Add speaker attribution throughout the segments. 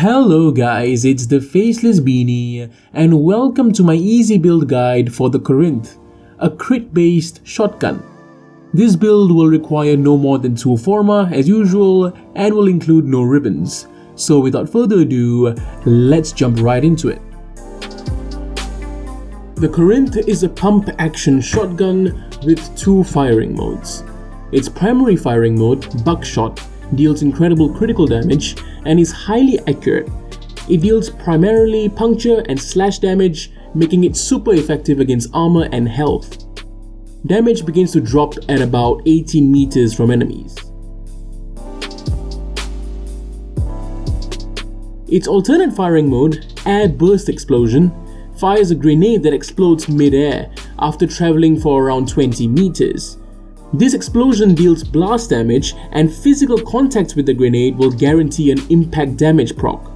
Speaker 1: Hello guys, it's the Faceless Beanie and welcome to my easy build guide for the Corinth, a crit based shotgun. This build will require no more than 2 Forma as usual and will include no ribbons. So without further ado, let's jump right into it. The Corinth is a pump action shotgun with 2 firing modes. Its primary firing mode, buckshot, deals incredible critical damage and is highly accurate. It deals primarily puncture and slash damage, making it super effective against armor and health. Damage begins to drop at about 18 meters from enemies. Its alternate firing mode, air burst explosion, fires a grenade that explodes mid-air after traveling for around 20 meters. This explosion deals blast damage and physical contact with the grenade will guarantee an impact damage proc.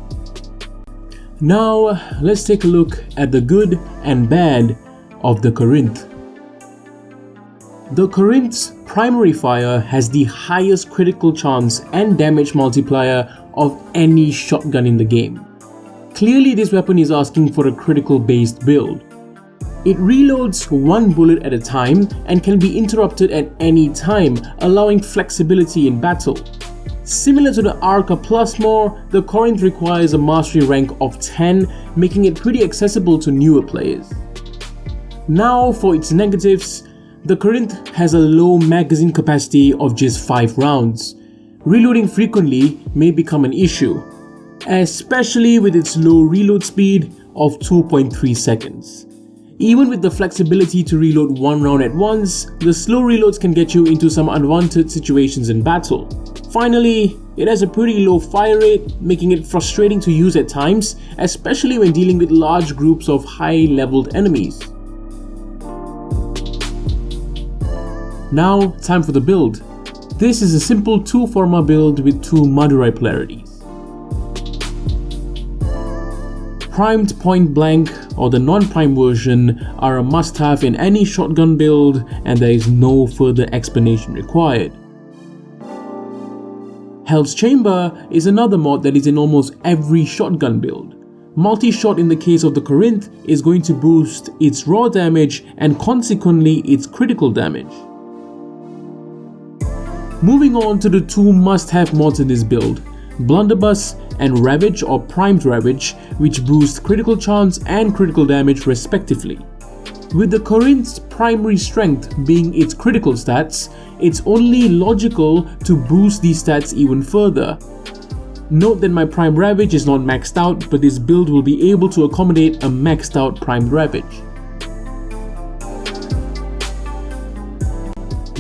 Speaker 1: Now let's take a look at the good and bad of the Corinth. The Corinth's primary fire has the highest critical chance and damage multiplier of any shotgun in the game. Clearly this weapon is asking for a critical based build. It reloads 1 bullet at a time and can be interrupted at any time, allowing flexibility in battle. Similar to the Arca Plusmore, the Corinth requires a mastery rank of 10, making it pretty accessible to newer players. Now for its negatives, the Corinth has a low magazine capacity of just 5 rounds. Reloading frequently may become an issue, especially with its low reload speed of 2.3 seconds. Even with the flexibility to reload 1 round at once, the slow reloads can get you into some unwanted situations in battle. Finally, it has a pretty low fire rate, making it frustrating to use at times, especially when dealing with large groups of high-leveled enemies. Now, time for the build. This is a simple 2 Forma build with 2 Madurai polarities. Primed point blank or the non-prime version are a must-have in any shotgun build and there is no further explanation required. Hell's Chamber is another mod that is in almost every shotgun build. Multi-shot in the case of the Corinth is going to boost its raw damage and consequently its critical damage. Moving on to the 2 must-have mods in this build, Blunderbuss and Ravage or Primed Ravage, which boost critical chance and critical damage respectively. With the Corinth's primary strength being its critical stats, it's only logical to boost these stats even further. Note that my Primed Ravage is not maxed out, but this build will be able to accommodate a maxed out Primed Ravage.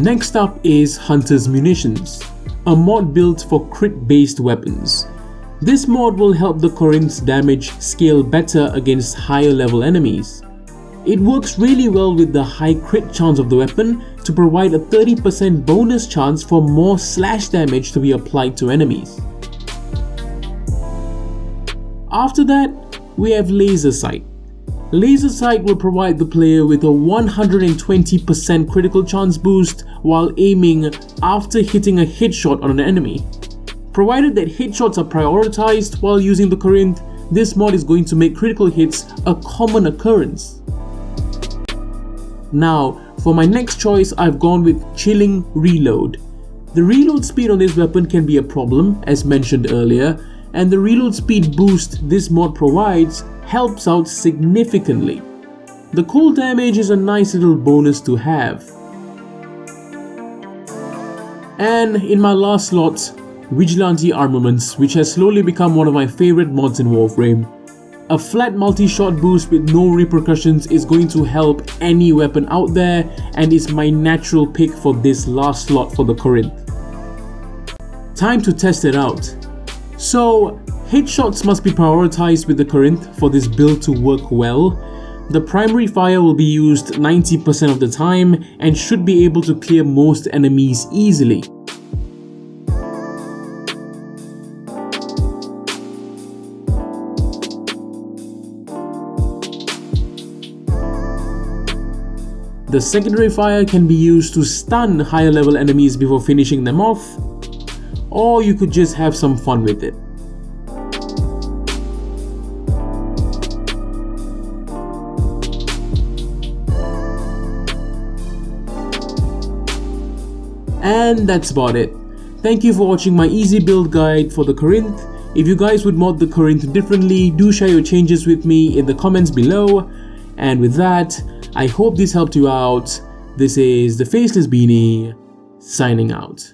Speaker 1: Next up is Hunter's Munitions, a mod built for crit based weapons. This mod will help the Corinth's damage scale better against higher level enemies. It works really well with the high crit chance of the weapon to provide a 30% bonus chance for more slash damage to be applied to enemies. After that, we have Laser Sight. Laser Sight will provide the player with a 120% critical chance boost while aiming after hitting a headshot on an enemy. Provided that headshots are prioritized while using the Corinth, this mod is going to make critical hits a common occurrence. Now, for my next choice, I've gone with Chilling Reload. The reload speed on this weapon can be a problem, as mentioned earlier, and the reload speed boost this mod provides helps out significantly. The cold damage is a nice little bonus to have. And in my last slot, Vigilante Armaments, which has slowly become one of my favorite mods in Warframe. A flat multi-shot boost with no repercussions is going to help any weapon out there and is my natural pick for this last slot for the Corinth. Time to test it out. So, headshots must be prioritized with the Corinth for this build to work well. The primary fire will be used 90% of the time and should be able to clear most enemies easily. The secondary fire can be used to stun higher level enemies before finishing them off, or you could just have some fun with it. And that's about it. Thank you for watching my easy build guide for the Corinth. If you guys would mod the Corinth differently, do share your changes with me in the comments below. And with that, I hope this helped you out. This is the Faceless Beanie, signing out.